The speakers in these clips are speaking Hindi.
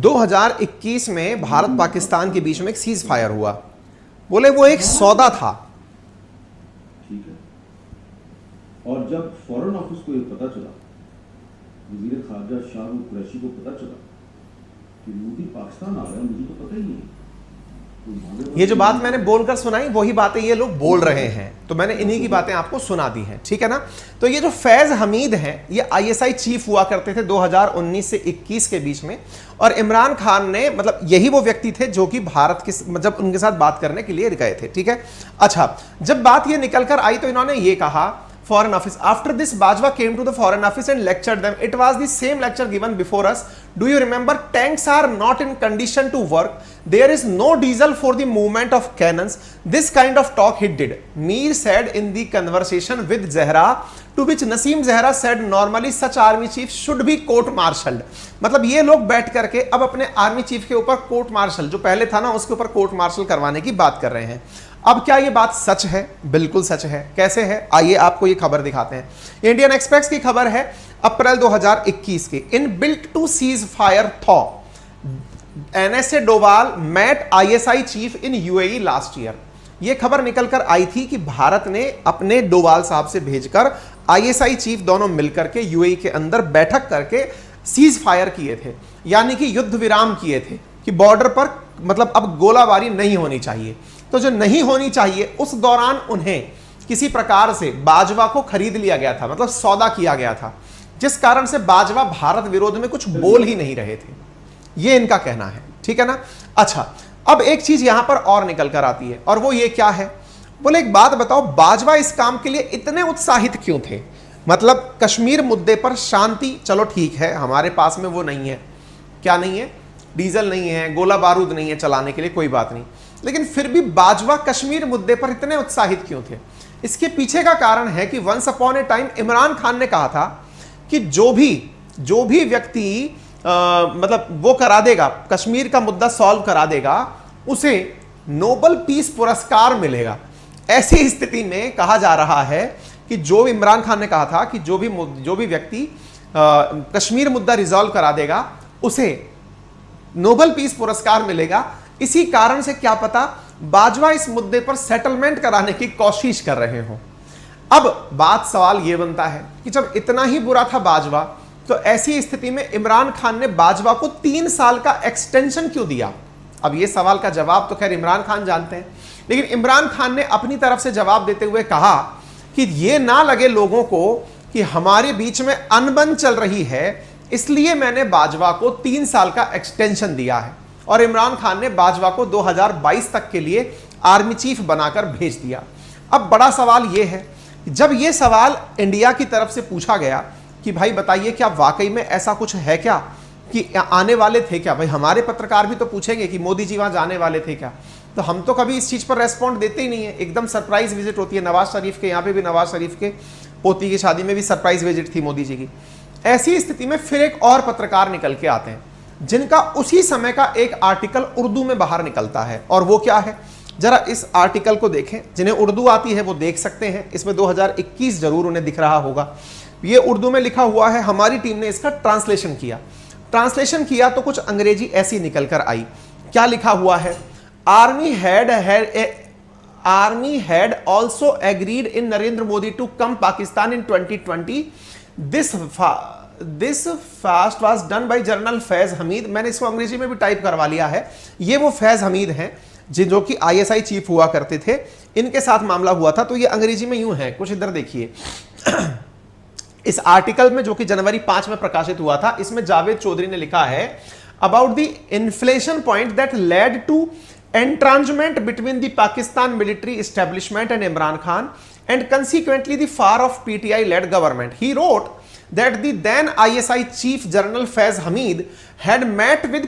2021 में भारत पाकिस्तान के बीच में एक सीज फायर हुआ, बोले वो एक सौदा था। ठीक है, और जब फॉरेन ऑफिस को ये पता चला, वजीर खारजा शाहरुख कुरैशी को पता चला कि मोदी पाकिस्तान आ रहा है, मुझे तो पता ही नहीं। ये जो बात मैंने बोलकर सुनाई वही बातें ये लोग बोल रहे हैं, तो मैंने इन्हीं की बातें आपको सुना दी हैं, ठीक है ना। तो ये जो फैज हमीद हैं, ये आईएसआई चीफ हुआ करते थे 2019 से 21 के बीच में, और इमरान खान ने मतलब यही वो व्यक्ति थे जो कि भारत के जब उनके साथ बात करने के लिए गए थे, ठीक है। अच्छा, जब बात ये निकल कर आई तो इन्होंने ये कहा Foreign Office. After this, Bajwa came to the Foreign Office and lectured them. It was the same lecture given before us. Do you remember? Tanks are not in condition to work. There is no diesel for the movement of cannons. This kind of talk he did. Mir said in the conversation with Zahra, to which Naseem Zahra said normally such army chief should be court-martialed. मतलब ये लोग बैठ करके अब अपने आर्मी चीफ के ऊपर कोर्ट मार्शल जो पहले था ना उसके ऊपर कोर्ट मार्शल करवाने की बात कर रहे हैं। अब क्या ये बात सच है? बिल्कुल सच है। कैसे है? आइए आपको ये खबर दिखाते हैं। इंडियन एक्सप्रेस की खबर है अप्रैल 2021 की। In built to ceasefire though NSA Doval met ISI chief in UAE last year. ये खबर निकलकर आई थी कि भारत ने अपने डोवाल साहब से भेजकर आईएसआई चीफ दोनों मिलकर के यूएई के अंदर बैठक करके सीज फायर किए थे, यानी कि युद्ध विराम किए थे कि बॉर्डर पर मतलब अब गोलाबारी नहीं होनी चाहिए। तो जो नहीं होनी चाहिए उस दौरान उन्हें किसी प्रकार से बाजवा को खरीद लिया गया था, मतलब सौदा किया गया था, जिस कारण से बाजवा भारत विरोध में कुछ बोल ही नहीं रहे थे। ये इनका कहना है, ठीक है ना। अच्छा, अब एक चीज यहां पर और निकल कर आती है और वो ये क्या है, बोले एक बात बताओ, बाजवा इस काम के लिए इतने उत्साहित क्यों थे? मतलब कश्मीर मुद्दे पर शांति, चलो ठीक है, हमारे पास में वो नहीं है, क्या नहीं है, डीजल नहीं है, गोला बारूद नहीं है चलाने के लिए, कोई बात नहीं, लेकिन फिर भी बाजवा कश्मीर मुद्दे पर इतने उत्साहित क्यों थे? इसके पीछे का कारण है कि once upon a time Imran Khan ने कहा था कि जो भी व्यक्ति मतलब वो करा देगा, कश्मीर का मुद्दा सॉल्व करा देगा, उसे नोबेल पीस पुरस्कार मिलेगा। ऐसी स्थिति में कहा जा रहा है कि जो इमरान खान ने कहा था कि जो भी व्यक्ति कश्मीर मुद्दा रिजॉल्व करा देगा उसे नोबेल पीस पुरस्कार मिलेगा। इसी कारण से क्या पता बाजवा इस मुद्दे पर सेटलमेंट कराने की कोशिश कर रहे हो। अब बात सवाल यह बनता है कि जब इतना ही बुरा था बाजवा, तो ऐसी स्थिति में इमरान खान ने बाजवा को 3 साल का एक्सटेंशन क्यों दिया? अब यह सवाल का जवाब तो खैर इमरान खान जानते हैं, लेकिन इमरान खान ने अपनी तरफ से जवाब देते हुए कहा कि यह ना लगे लोगों को कि हमारे बीच में अनबन चल रही है, इसलिए मैंने बाजवा को 3 साल का एक्सटेंशन दिया है। और इमरान खान ने बाजवा को 2022 तक के लिए आर्मी चीफ बनाकर भेज दिया। अब बड़ा सवाल यह है, जब यह सवाल इंडिया की तरफ से पूछा गया कि भाई बताइए क्या वाकई में ऐसा कुछ है क्या, कि आने वाले थे क्या? भाई हमारे पत्रकार भी तो पूछेंगे कि मोदी जी वहां जाने वाले थे क्या? तो हम तो कभी इस चीज पर रेस्पॉन्ड देते ही नहीं है, एकदम सरप्राइज विजिट होती है। नवाज शरीफ के यहाँ पे भी, नवाज शरीफ के पोती की शादी में भी सरप्राइज विजिट थी मोदी जी की। ऐसी स्थिति में फिर एक और पत्रकार निकल के आते हैं जिनका उसी समय का एक आर्टिकल उर्दू में बाहर निकलता है, और वो क्या है, जरा इस आर्टिकल को देखें। जिन्हें उर्दू आती है वो देख सकते हैं, इसमें 2021 जरूर उन्हें दिख रहा होगा। ये उर्दू में लिखा हुआ है, हमारी टीम ने इसका ट्रांसलेशन किया तो कुछ अंग्रेजी ऐसी निकल कर आई। क्या लिखा हुआ है, army had also agreed in Narendra Modi to come Pakistan in 2020। This fast was done by general Faiz Hamid. मैंने इसको अंग्रेजी में भी टाइप करवा लिया है। ये वो फैज हमीद हैं जो कि आईएसआई चीफ हुआ करते थे, इनके साथ मामला हुआ था। तो ये अंग्रेजी में यूं है, कुछ इधर देखिए। इस आर्टिकल में जो कि जनवरी 5 में प्रकाशित हुआ था, इसमें जावेद चौधरी ने लिखा है about the inflection point that led to estrangement between the Pakistan military establishment and Imran Khan and consequently the fall of PTI led government. He wrote that the then ISI chief General Faiz Hamid had met with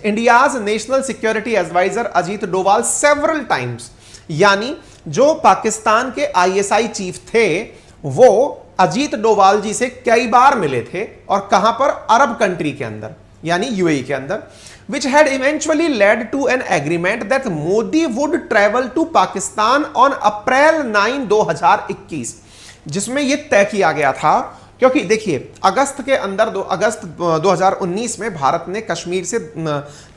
India's national security advisor Ajit Doval several times। यानी जो पाकिस्तान के ISI चीफ थे वो अजीत डोवाल जी से कई बार मिले थे, और कहां पर, अरब कंट्री के अंदर यानी यूएई के अंदर, which had eventually led to an agreement that Modi would travel to Pakistan on April 9, 2021, जिसमें यह तय किया गया था क्योंकि देखिए अगस्त के अंदर अगस्त 2019 में भारत ने कश्मीर से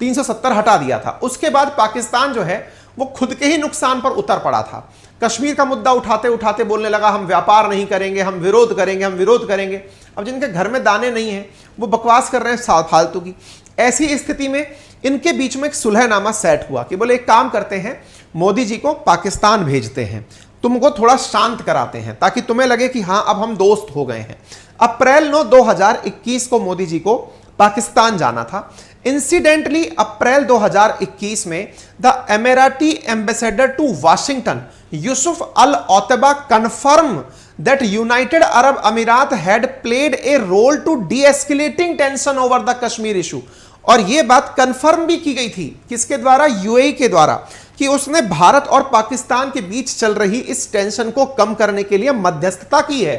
370 हटा दिया था। उसके बाद पाकिस्तान जो है वो खुद के ही नुकसान पर उतर पड़ा था। कश्मीर का मुद्दा उठाते उठाते बोलने लगा हम व्यापार नहीं करेंगे, हम विरोध करेंगे, हम विरोध करेंगे। अब जिनके घर में दाने नहीं हैं वो बकवास कर रहे हैं फालतू की। ऐसी स्थिति में इनके बीच में एक सुलहनामा सेट हुआ कि बोले एक काम करते हैं, मोदी जी को पाकिस्तान भेजते हैं, तुमको थोड़ा शांत कराते हैं ताकि तुम्हें लगे कि हाँ अब हम दोस्त हो गए हैं। अप्रैल 9 2021 को मोदी जी को पाकिस्तान जाना था। इंसिडेंटली अप्रैल 2021 में the Emirati ambassador to Washington Yousef Al Otaiba confirm that United Arab Emirat had played a role to de-escalating tension over the Kashmir issue। और यह बात कंफर्म भी की गई थी किसके द्वारा? यूएई के द्वारा, कि उसने भारत और पाकिस्तान के बीच चल रही इस टेंशन को कम करने के लिए मध्यस्थता की है,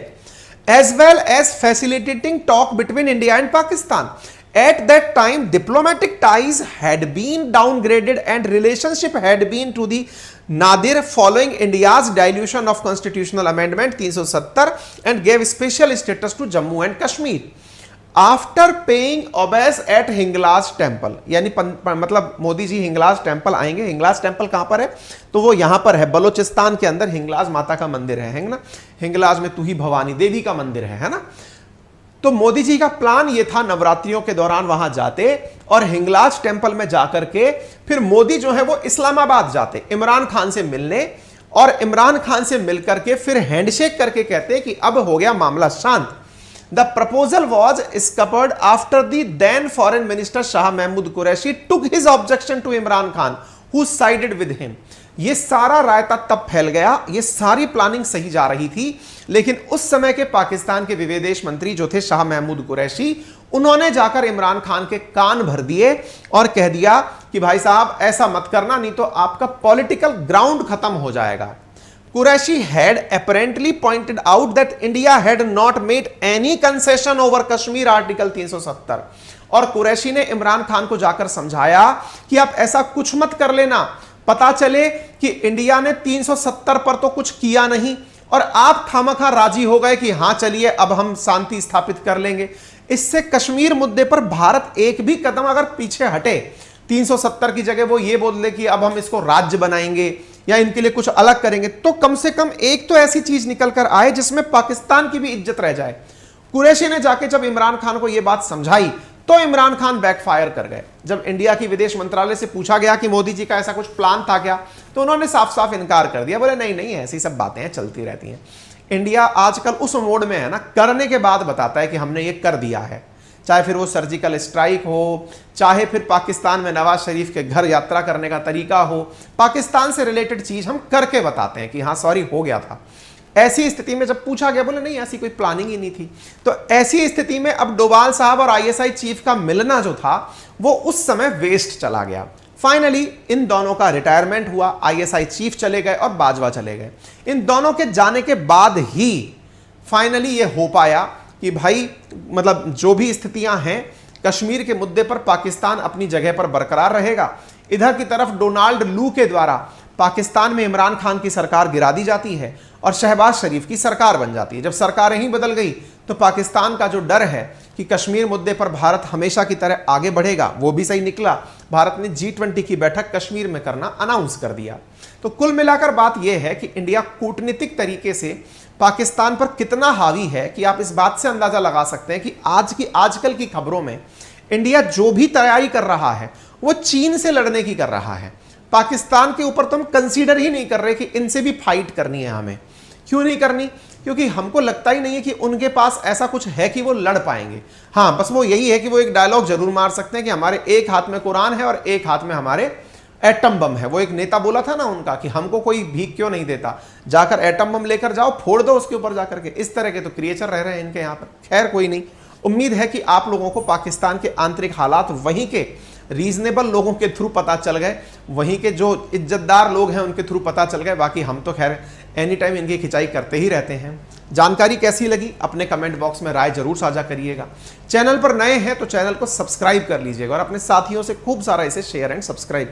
as well as facilitating talk between India and Pakistan. At that time, diplomatic ties had been downgraded and relationship had been to the nadir following India's dilution of constitutional amendment 370 and gave special status to Jammu and Kashmir. After paying obeisance at Hinglaj temple, यानी मतलब मोदी जी हिंगलाज टेम्पल आएंगे। हिंगलाज टेम्पल कहां पर है? तो वो यहां पर है बलोचिस्तान के अंदर, हिंगलाज माता का मंदिर है ना। हिंगलाज में तू ही भवानी देवी का मंदिर है ना। तो मोदी जी का प्लान ये था नवरात्रियों के दौरान वहां जाते और हिंगलाज टेम्पल में जाकर के फिर मोदी जो है वो इस्लामाबाद जाते इमरान खान से मिलने, और इमरान खान से मिलकर के फिर हैंडशेक करके कहते कि अब हो गया मामला शांत। The proposal was scuppered after the then foreign minister Shah Mahmood Qureshi took his objection to Imran Khan who sided with him. ये सारा रायता तब फैल गया, ये सारी प्लानिंग सही जा रही थी, लेकिन उस समय के पाकिस्तान के विदेश मंत्री जो थे शाह महमूद कुरैशी, उन्होंने जाकर इमरान खान के कान भर दिए और कह दिया कि भाई साहब ऐसा मत करना, नहीं तो आपका पॉलिटिकल ग्राउंड खत्म हो जाएगा। Qureshi had apparently pointed out that India had not made any concession over Kashmir Article 370। और कुरैशी ने इमरान खान को जाकर समझाया कि आप ऐसा कुछ मत कर लेना, पता चले कि इंडिया ने 370 पर तो कुछ किया नहीं और आप खामखा राजी हो गए कि हां चलिए अब हम शांति स्थापित कर लेंगे। इससे कश्मीर मुद्दे पर भारत एक भी कदम अगर पीछे हटे, 370 की जगह वो ये बोल ले कि अब हम इसको राज्य बनाएंगे या इनके लिए कुछ अलग करेंगे, तो कम से कम एक तो ऐसी चीज निकल कर आए जिसमें पाकिस्तान की भी इज्जत रह जाए। कुरैशी ने जाके जब इमरान खान को यह बात समझाई तो इमरान खान बैकफायर कर गए। जब इंडिया की विदेश मंत्रालय से पूछा गया कि मोदी जी का ऐसा कुछ प्लान था क्या, तो उन्होंने साफ साफ इनकार कर दिया, बोले नहीं नहीं ऐसी सब बातें हैं, चलती रहती हैं। इंडिया आजकल उस मोड में है ना, करने के बाद बताता है कि हमने ये कर दिया है, चाहे फिर वो सर्जिकल स्ट्राइक हो, चाहे फिर पाकिस्तान में नवाज शरीफ के घर यात्रा करने का तरीका हो, पाकिस्तान से रिलेटेड चीज हम करके बताते हैं कि हाँ सॉरी हो गया था। ऐसी स्थिति में जब पूछा गया, बोले नहीं ऐसी कोई प्लानिंग ही नहीं थी। तो ऐसी स्थिति में अब डोभाल साहब और आईएसआई चीफ का मिलना जो था वो उस समय वेस्ट चला गया। फाइनली इन दोनों का रिटायरमेंट हुआ, आईएसआई चीफ चले गए और बाजवा चले गए। इन दोनों के जाने के बाद ही फाइनली ये हो पाया कि भाई मतलब जो भी स्थितियां हैं, कश्मीर के मुद्दे पर पाकिस्तान अपनी जगह पर बरकरार रहेगा। इधर की तरफ डोनाल्ड लू के द्वारा पाकिस्तान में इमरान खान की सरकार गिरा दी जाती है और शहबाज शरीफ की सरकार बन जाती है। जब सरकारें ही बदल गई तो पाकिस्तान का जो डर है कि कश्मीर मुद्दे पर भारत हमेशा की तरह आगे बढ़ेगा, वो भी सही निकला। भारत ने G20 की बैठक कश्मीर में करना अनाउंस कर दिया। तो कुल मिलाकर बात यह है कि इंडिया कूटनीतिक तरीके से पाकिस्तान पर कितना हावी है कि आप इस बात से अंदाजा लगा सकते हैं कि आजकल की खबरों में इंडिया जो भी तैयारी कर रहा है वो चीन से लड़ने की कर रहा है। पाकिस्तान के ऊपर तो हम कंसीडर ही नहीं कर रहे कि इनसे भी फाइट करनी है हमें। क्यों नहीं करनी? क्योंकि हमको लगता ही नहीं है कि उनके पास ऐसा कुछ है कि वो लड़ पाएंगे। हाँ, बस वो यही है कि वो एक डायलॉग जरूर मार सकते हैं कि हमारे एक हाथ में कुरान है और एक हाथ में हमारे एटम बम है। वो एक नेता बोला था ना उनका कि हमको कोई भीख क्यों नहीं देता, जाकर एटम बम लेकर जाओ, फोड़ दो उसके ऊपर जाकर के। इस तरह के तो क्रिएचर रह रहे हैं इनके यहाँ पर। खैर कोई नहीं, उम्मीद है कि आप लोगों को पाकिस्तान के आंतरिक हालात वहीं के रीजनेबल लोगों के थ्रू पता चल गए, वहीं के जो इज्जतदार लोग हैं उनके थ्रू पता चल गए। बाकी हम तो खैर एनी टाइम इनकी खिंचाई करते ही रहते हैं। जानकारी कैसी लगी अपने कमेंट बॉक्स में राय जरूर साझा करिएगा। चैनल पर नए हैं तो चैनल को सब्सक्राइब कर लीजिएगा और अपने साथियों से खूब सारा इसे शेयर एंड सब्सक्राइब